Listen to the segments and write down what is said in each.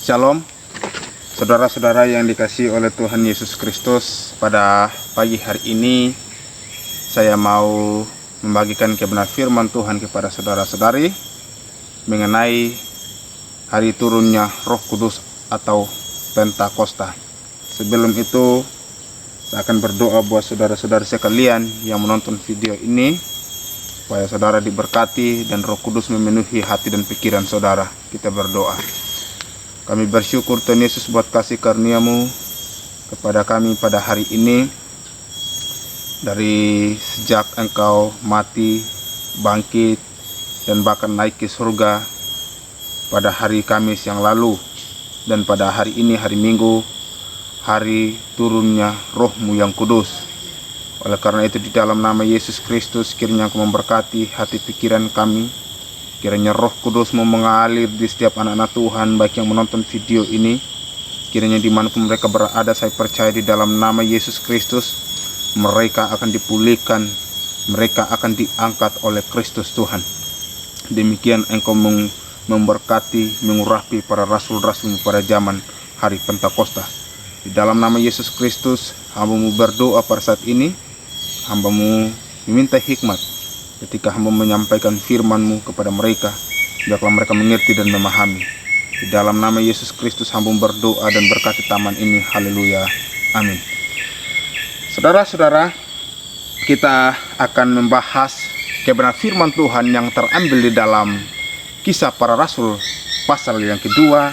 Shalom, saudara-saudara yang dikasihi oleh Tuhan Yesus Kristus. Pada pagi hari ini saya mau membagikan kebenaran firman Tuhan kepada saudara-saudari mengenai hari turunnya Roh Kudus atau Pentakosta. Sebelum itu saya akan berdoa buat saudara-saudari sekalian yang menonton video ini, supaya saudara diberkati dan Roh Kudus memenuhi hati dan pikiran saudara. Kita berdoa. Kami bersyukur Tuhan Yesus buat kasih karunia-Mu kepada kami pada hari ini. Dari sejak Engkau mati, bangkit, dan bahkan naik ke surga pada hari Kamis yang lalu, dan pada hari ini, hari Minggu, hari turunnya Roh-Mu yang kudus. Oleh karena itu, di dalam nama Yesus Kristus, kiranya Engkau memberkati hati pikiran kami. Kiranya Roh Kudus-Mu mengalir di setiap anak-anak Tuhan, baik yang menonton video ini. Kiranya dimanapun mereka berada, saya percaya di dalam nama Yesus Kristus, mereka akan dipulihkan, mereka akan diangkat oleh Kristus Tuhan. Demikian Engkau memberkati, mengurapi para rasul-rasul pada zaman hari Pentakosta. Di dalam nama Yesus Kristus, hamba-Mu berdoa pada saat ini. Hamba-Mu meminta hikmat ketika hamba menyampaikan firman-Mu kepada mereka, biarlah mereka mengerti dan memahami. Di dalam nama Yesus Kristus hamba berdoa dan berkati taman ini. Haleluya. Amin. Saudara-saudara, kita akan membahas kebenaran firman Tuhan yang terambil di dalam Kisah Para Rasul pasal yang kedua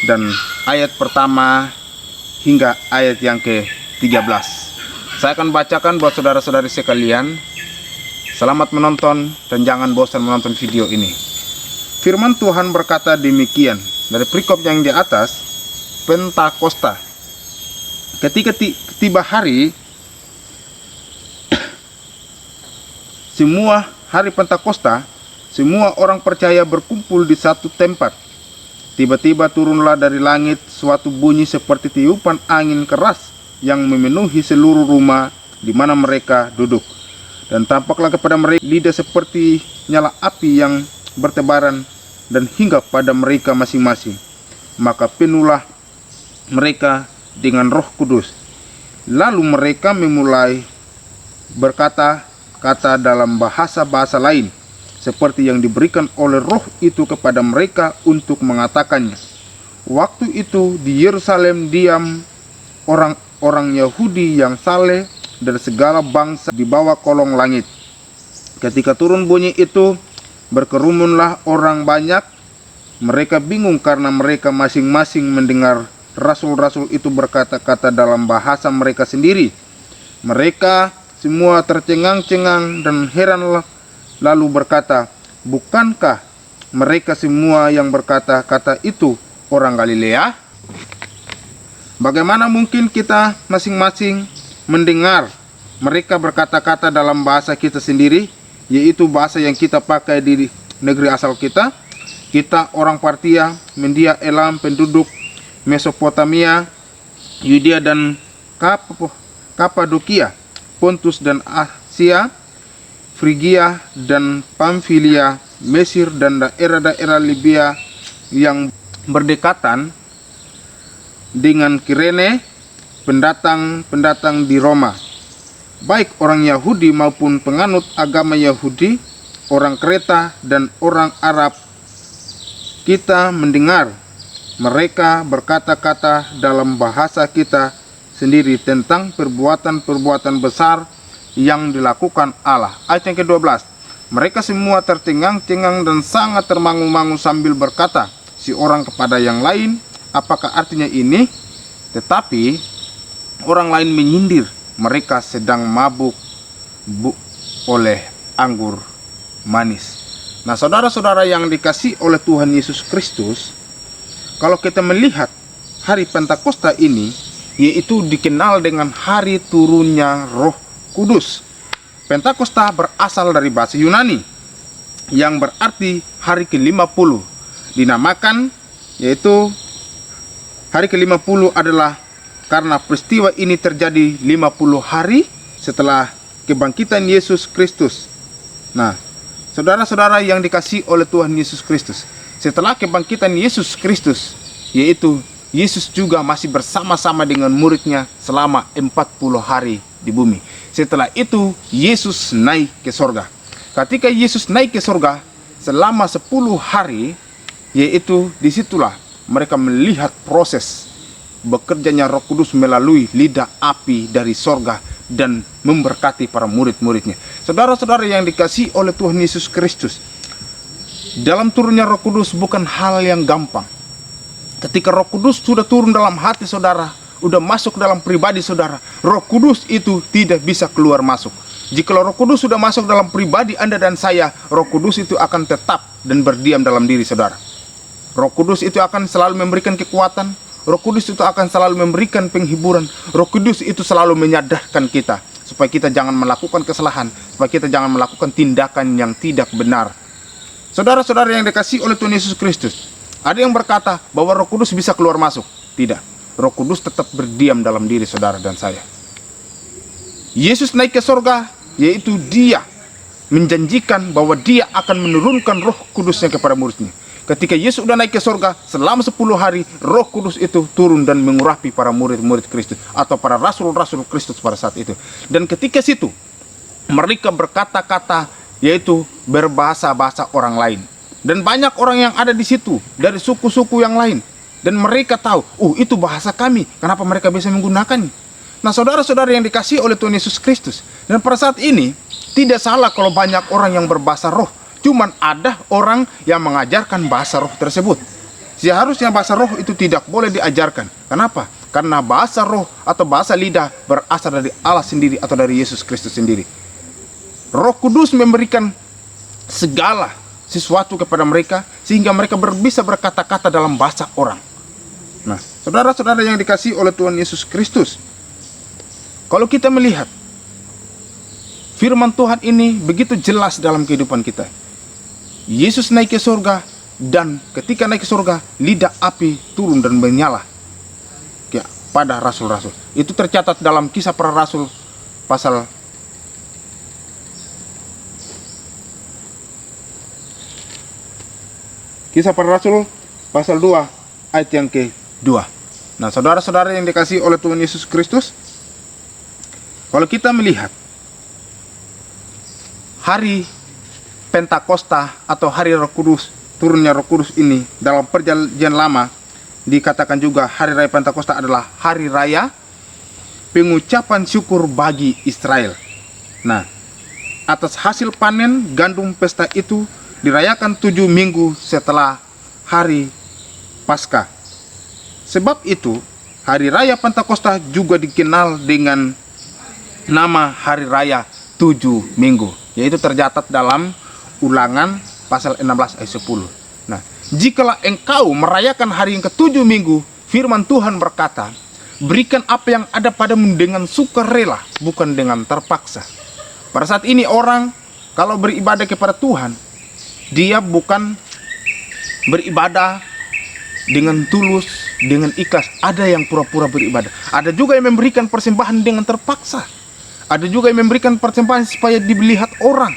dan ayat pertama hingga ayat yang ke-13. Saya akan bacakan buat saudara-saudari sekalian. Selamat menonton dan jangan bosan menonton video ini. Firman Tuhan berkata demikian dari perikop yang di atas, Pentakosta. Ketika tiba hari semua hari Pentakosta, semua orang percaya berkumpul di satu tempat. Tiba-tiba turunlah dari langit suatu bunyi seperti tiupan angin keras yang memenuhi seluruh rumah di mana mereka duduk. Dan tampaklah kepada mereka lidah seperti nyala api yang bertebaran dan hinggap pada mereka masing-masing. Maka penuhlah mereka dengan Roh Kudus. Lalu mereka memulai berkata-kata dalam bahasa-bahasa lain, seperti yang diberikan oleh Roh itu kepada mereka untuk mengatakannya. Waktu itu di Yerusalem diam orang-orang Yahudi yang saleh dari segala bangsa di bawah kolong langit. Ketika turun bunyi itu, berkerumunlah orang banyak. Mereka bingung karena mereka masing-masing mendengar rasul-rasul itu berkata-kata dalam bahasa mereka sendiri. Mereka semua tercengang-cengang dan heranlah, lalu berkata, bukankah mereka semua yang berkata-kata itu orang Galilea? Bagaimana mungkin kita masing-masing mendengar mereka berkata-kata dalam bahasa kita sendiri, yaitu bahasa yang kita pakai di negeri asal kita? Kita orang Partia, Media, Elam, penduduk Mesopotamia, Yudea dan Kapadokia, Pontus dan Asia, Frigia dan Pamfilia, Mesir dan daerah-daerah Libya yang berdekatan dengan Kirene, pendatang-pendatang di Roma, baik orang Yahudi maupun penganut agama Yahudi, orang Kreta dan orang Arab. Kita mendengar mereka berkata-kata dalam bahasa kita sendiri tentang perbuatan-perbuatan besar yang dilakukan Allah. Ayat yang ke-12. Mereka semua tercengang-cengang dan sangat termangu-mangu sambil berkata si orang kepada yang lain, apakah artinya ini? Tetapi orang lain menyindir, mereka sedang mabuk oleh anggur manis. Nah, saudara-saudara yang dikasihi oleh Tuhan Yesus Kristus, kalau kita melihat hari Pentakosta ini, yaitu dikenal dengan hari turunnya Roh Kudus. Pentakosta berasal dari bahasa Yunani yang berarti hari ke-50. Dinamakan yaitu hari ke-50 adalah karena peristiwa ini terjadi 50 hari setelah kebangkitan Yesus Kristus. Nah, saudara-saudara yang dikasihi oleh Tuhan Yesus Kristus, setelah kebangkitan Yesus Kristus, yaitu Yesus juga masih bersama-sama dengan muridnya selama 40 hari di bumi. Setelah itu Yesus naik ke sorga. Ketika Yesus naik ke sorga selama 10 hari, yaitu disitulah mereka melihat proses bekerjanya Roh Kudus melalui lidah api dari sorga dan memberkati para murid-muridnya. Saudara-saudara yang dikasihi oleh Tuhan Yesus Kristus, dalam turunnya Roh Kudus bukan hal yang gampang. Ketika Roh Kudus sudah turun dalam hati saudara, sudah masuk dalam pribadi saudara, Roh Kudus itu tidak bisa keluar masuk. Jika Roh Kudus sudah masuk dalam pribadi Anda dan saya, Roh Kudus itu akan tetap dan berdiam dalam diri saudara. Roh Kudus itu akan selalu memberikan kekuatan. Roh Kudus itu akan selalu memberikan penghiburan. Roh Kudus itu selalu menyadarkan kita supaya kita jangan melakukan kesalahan, supaya kita jangan melakukan tindakan yang tidak benar. Saudara-saudara yang dikasihi oleh Tuhan Yesus Kristus, ada yang berkata bahwa Roh Kudus bisa keluar masuk. Tidak. Roh Kudus tetap berdiam dalam diri saudara dan saya. Yesus naik ke sorga, yaitu Dia menjanjikan bahwa Dia akan menurunkan Roh Kudusnya kepada muridnya. Ketika Yesus sudah naik ke sorga, selama 10 hari, Roh Kudus itu turun dan mengurapi para murid-murid Kristus atau para rasul-rasul Kristus pada saat itu. Dan ketika situ, mereka berkata-kata, yaitu berbahasa-bahasa orang lain. Dan banyak orang yang ada di situ dari suku-suku yang lain. Dan mereka tahu, itu bahasa kami. Kenapa mereka bisa menggunakannya? Nah, saudara-saudara yang dikasihi oleh Tuhan Yesus Kristus. Dan pada saat ini, tidak salah kalau banyak orang yang berbahasa roh. Cuman ada orang yang mengajarkan bahasa roh tersebut. Seharusnya bahasa roh itu tidak boleh diajarkan. Kenapa? Karena bahasa roh atau bahasa lidah berasal dari Allah sendiri atau dari Yesus Kristus sendiri. Roh Kudus memberikan segala sesuatu kepada mereka sehingga mereka bisa berkata-kata dalam bahasa orang. Nah, saudara-saudara yang dikasihi oleh Tuhan Yesus Kristus, kalau kita melihat firman Tuhan ini begitu jelas dalam kehidupan kita. Yesus naik ke surga, dan ketika naik ke surga, lidah api turun dan menyala pada rasul-rasul. Itu tercatat dalam Kisah Para Rasul pasal Kisah Para Rasul pasal 2 ayat yang ke-2. Nah, saudara-saudara yang dikasihi oleh Tuhan Yesus Kristus, kalau kita melihat hari Pentakosta atau hari Roh Kudus, turunnya Roh Kudus ini dalam perjanjian lama, dikatakan juga hari raya Pentakosta adalah hari raya pengucapan syukur bagi Israel. Nah, atas hasil panen gandum pesta itu dirayakan 7 minggu setelah hari Paskah. Sebab itu, hari raya Pentakosta juga dikenal dengan nama hari raya 7 minggu, yaitu tercatat dalam Ulangan pasal 16 ayat 10. Nah, jikalau engkau merayakan hari yang ke-7 minggu, firman Tuhan berkata, berikan apa yang ada padamu dengan sukarela, bukan dengan terpaksa. Pada saat ini orang kalau beribadah kepada Tuhan, dia bukan beribadah dengan tulus, dengan ikhlas. Ada yang pura-pura beribadah. Ada juga yang memberikan persembahan dengan terpaksa. Ada juga yang memberikan persembahan supaya dilihat orang.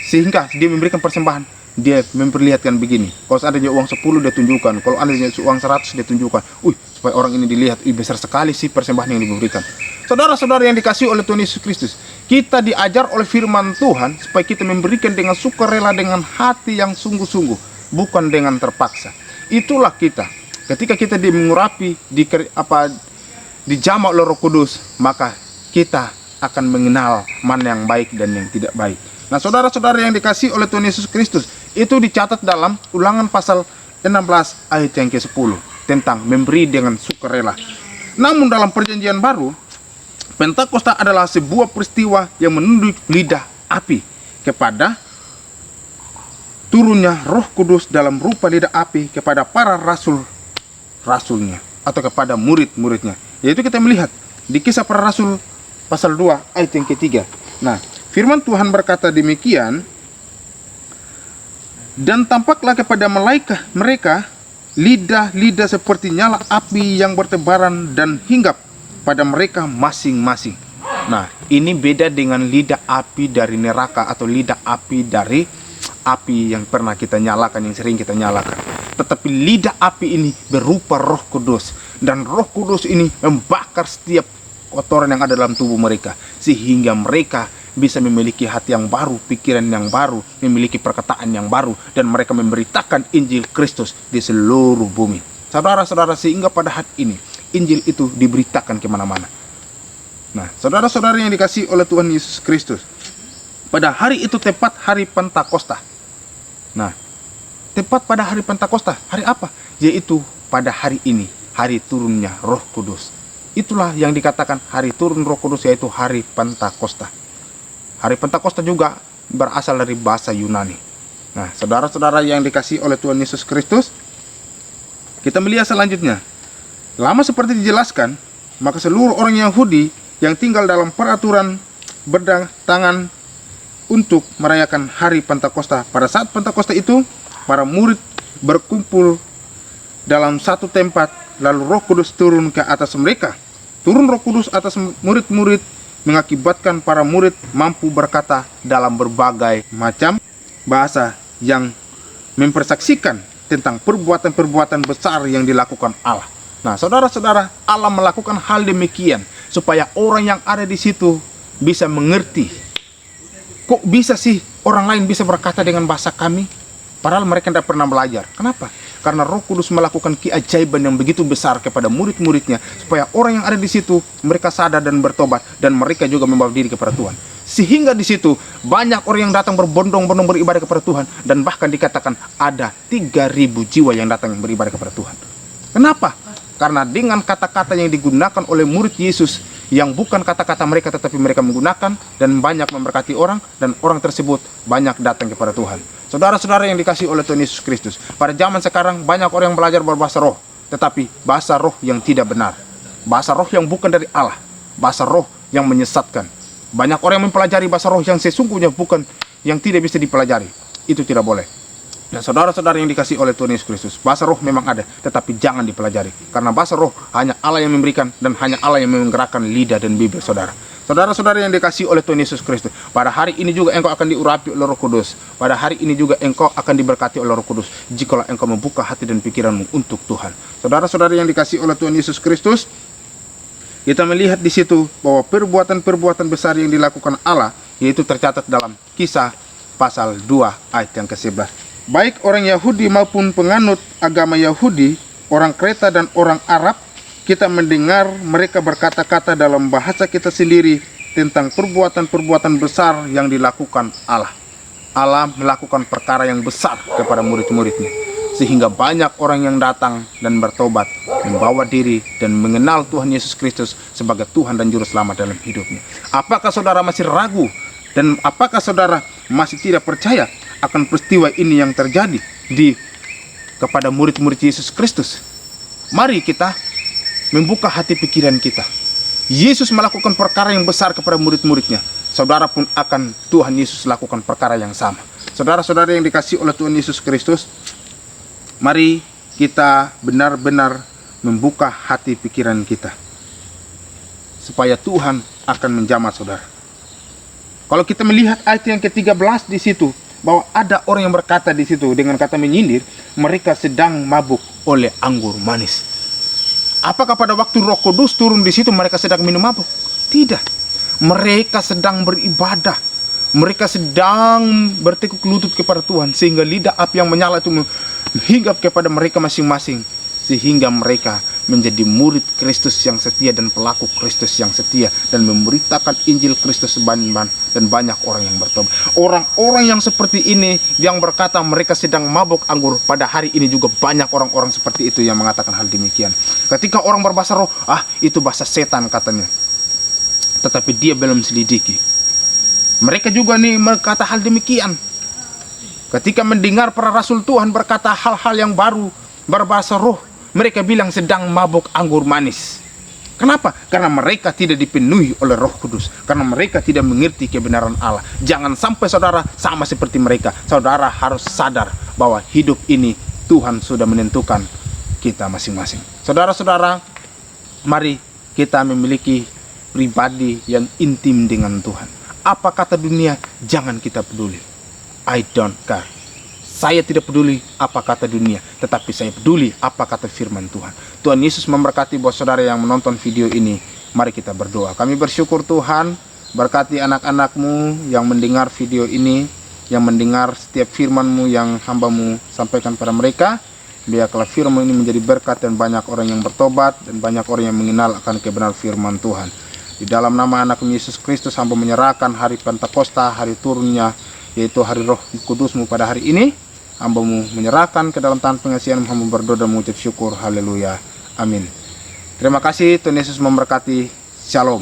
Sehingga dia memberikan persembahan, dia memperlihatkan begini. Kalau seandainya uang 10 dia tunjukkan. Kalau seandainya uang 100 dia tunjukkan. Supaya orang ini dilihat, besar sekali sih persembahan yang diberikan. Saudara-saudara yang dikasihi oleh Tuhan Yesus Kristus, kita diajar oleh firman Tuhan supaya kita memberikan dengan sukarela, dengan hati yang sungguh-sungguh, bukan dengan terpaksa. Itulah kita. Ketika kita mengurapi, dijamah oleh Roh Kudus, maka kita akan mengenal mana yang baik dan yang tidak baik. Nah, saudara-saudara yang dikasihi oleh Tuhan Yesus Kristus, itu dicatat dalam Ulangan pasal 16 ayat yang ke-10 tentang memberi dengan sukarela. Namun dalam perjanjian baru, Pentakosta adalah sebuah peristiwa yang menunjuk lidah api kepada turunnya Roh Kudus dalam rupa lidah api kepada para rasul-rasulnya atau kepada murid-muridnya. Yaitu kita melihat di Kisah Para Rasul pasal 2 ayat yang ke-3. Nah, firman Tuhan berkata demikian, dan tampaklah kepada mereka lidah-lidah seperti nyala api yang bertebaran dan hinggap pada mereka masing-masing. Nah, ini beda dengan lidah api dari neraka atau lidah api dari api yang pernah kita nyalakan, yang sering kita nyalakan. tetapi lidah api ini berupa Roh Kudus, dan Roh Kudus ini membakar setiap kotoran yang ada dalam tubuh mereka, sehingga mereka bisa memiliki hati yang baru, pikiran yang baru, memiliki perkataan yang baru, dan mereka memberitakan Injil Kristus di seluruh bumi. Saudara-saudara, sehingga pada hari ini Injil itu diberitakan kemana-mana. Nah, saudara-saudara yang dikasihi oleh Tuhan Yesus Kristus, pada hari itu tepat hari Pentakosta. Nah, tepat pada hari Pentakosta, hari apa? Yaitu pada hari ini, hari turunnya Roh Kudus. Itulah yang dikatakan hari turun Roh Kudus, yaitu hari Pentakosta. Hari Pentakosta juga berasal dari bahasa Yunani. Nah, saudara-saudara yang dikasihi oleh Tuhan Yesus Kristus, kita melihat selanjutnya. Lama seperti dijelaskan, maka seluruh orang Yahudi yang tinggal dalam peraturan berdatangan untuk merayakan hari Pentakosta. Pada saat Pentakosta itu, para murid berkumpul dalam satu tempat, lalu Roh Kudus turun ke atas mereka. Turun Roh Kudus atas murid-murid mengakibatkan para murid mampu berkata dalam berbagai macam bahasa yang mempersaksikan tentang perbuatan-perbuatan besar yang dilakukan Allah. Nah, saudara-saudara, Allah melakukan hal demikian supaya orang yang ada di situ bisa mengerti. Kok bisa sih orang lain bisa berkata dengan bahasa kami? Padahal mereka tidak pernah belajar. Kenapa? Karena Roh Kudus melakukan keajaiban yang begitu besar kepada murid-muridnya, supaya orang yang ada di situ mereka sadar dan bertobat, dan mereka juga membawa diri kepada Tuhan. Sehingga di situ banyak orang yang datang berbondong-bondong beribadah kepada Tuhan, dan bahkan dikatakan ada 3.000 jiwa yang datang beribadah kepada Tuhan. Kenapa? Karena dengan kata-kata yang digunakan oleh murid Yesus, yang bukan kata-kata mereka tetapi mereka menggunakan, dan banyak memberkati orang, dan orang tersebut banyak datang kepada Tuhan. Saudara-saudara yang dikasihi oleh Tuhan Yesus Kristus, pada zaman sekarang banyak orang yang belajar berbahasa roh, tetapi bahasa roh yang tidak benar, bahasa roh yang bukan dari Allah, bahasa roh yang menyesatkan. Banyak orang yang mempelajari bahasa roh yang sesungguhnya bukan, yang tidak bisa dipelajari. Itu tidak boleh. Dan saudara-saudara yang dikasihi oleh Tuhan Yesus Kristus, bahasa roh memang ada, tetapi jangan dipelajari. Karena bahasa roh hanya Allah yang memberikan, dan hanya Allah yang menggerakkan lidah dan bibir saudara. Saudara-saudara yang dikasihi oleh Tuhan Yesus Kristus, pada hari ini juga engkau akan diurapi oleh Roh Kudus. Pada hari ini juga engkau akan diberkati oleh Roh Kudus, jikalau engkau membuka hati dan pikiranmu untuk Tuhan. Saudara-saudara yang dikasihi oleh Tuhan Yesus Kristus, kita melihat di situ bahwa perbuatan-perbuatan besar yang dilakukan Allah, yaitu tercatat dalam Kisah pasal 2 ayat yang ke-11. Baik orang Yahudi maupun penganut agama Yahudi, orang Kreta dan orang Arab, kita mendengar mereka berkata-kata dalam bahasa kita sendiri tentang perbuatan-perbuatan besar yang dilakukan Allah. Allah melakukan perkara yang besar kepada murid-muridnya, sehingga banyak orang yang datang dan bertobat, membawa diri dan mengenal Tuhan Yesus Kristus sebagai Tuhan dan Juru Selamat dalam hidupnya. Apakah saudara masih ragu? Dan apakah saudara masih tidak percaya akan peristiwa ini yang terjadi kepada murid-murid Yesus Kristus? Mari kita membuka hati pikiran kita. Yesus melakukan perkara yang besar kepada murid-muridnya. Saudara pun akan Tuhan Yesus lakukan perkara yang sama. Saudara-saudara yang dikasihi oleh Tuhan Yesus Kristus, mari kita benar-benar membuka hati pikiran kita, supaya Tuhan akan menjamah saudara. Kalau kita melihat ayat yang ke-13 di situ, bahwa ada orang yang berkata di situ dengan kata menyindir, mereka sedang mabuk oleh anggur manis. Apakah pada waktu Roh Kudus turun di situ mereka sedang minum mabuk? Tidak. Mereka sedang beribadah. Mereka sedang bertekuk lutut kepada Tuhan, sehingga lidah api yang menyala itu menghinggap kepada mereka masing-masing, sehingga mereka menjadi murid Kristus yang setia dan pelaku Kristus yang setia, dan memberitakan Injil Kristus seban-ban, dan banyak orang yang bertobat. Orang-orang yang seperti ini yang berkata mereka sedang mabuk anggur, pada hari ini juga banyak orang-orang seperti itu yang mengatakan hal demikian. Ketika orang berbahasa roh, itu bahasa setan katanya, tetapi dia belum selidiki. Mereka juga nih berkata hal demikian. Ketika mendengar para rasul Tuhan berkata hal-hal yang baru berbahasa roh, mereka bilang sedang mabuk anggur manis. Kenapa? Karena mereka tidak dipenuhi oleh Roh Kudus, karena mereka tidak mengerti kebenaran Allah. Jangan sampai saudara sama seperti mereka. Saudara harus sadar bahwa hidup ini Tuhan sudah menentukan kita masing-masing. Saudara-saudara, mari kita memiliki pribadi yang intim dengan Tuhan. Apa kata dunia, jangan kita peduli. I don't care. Saya tidak peduli apa kata dunia, tetapi saya peduli apa kata firman Tuhan. Tuhan Yesus memberkati buat saudara yang menonton video ini. Mari kita berdoa. Kami bersyukur Tuhan, berkati anak-anak-Mu yang mendengar video ini, yang mendengar setiap firman-Mu yang hamba-Mu sampaikan pada mereka. Biarlah firman ini menjadi berkat dan banyak orang yang bertobat dan banyak orang yang mengenal akan kebenaran firman Tuhan. Di dalam nama anak Yesus Kristus, hamba menyerahkan hari Pentakosta, hari turunnya, yaitu hari Roh Kudus-Mu pada hari ini. Hamba-Mu menyerahkan ke dalam tangan pengasihan-Mu, hamba berdoa dan mengucap syukur. Haleluya. Amin. Terima kasih. Tuhan Yesus memberkati. Shalom.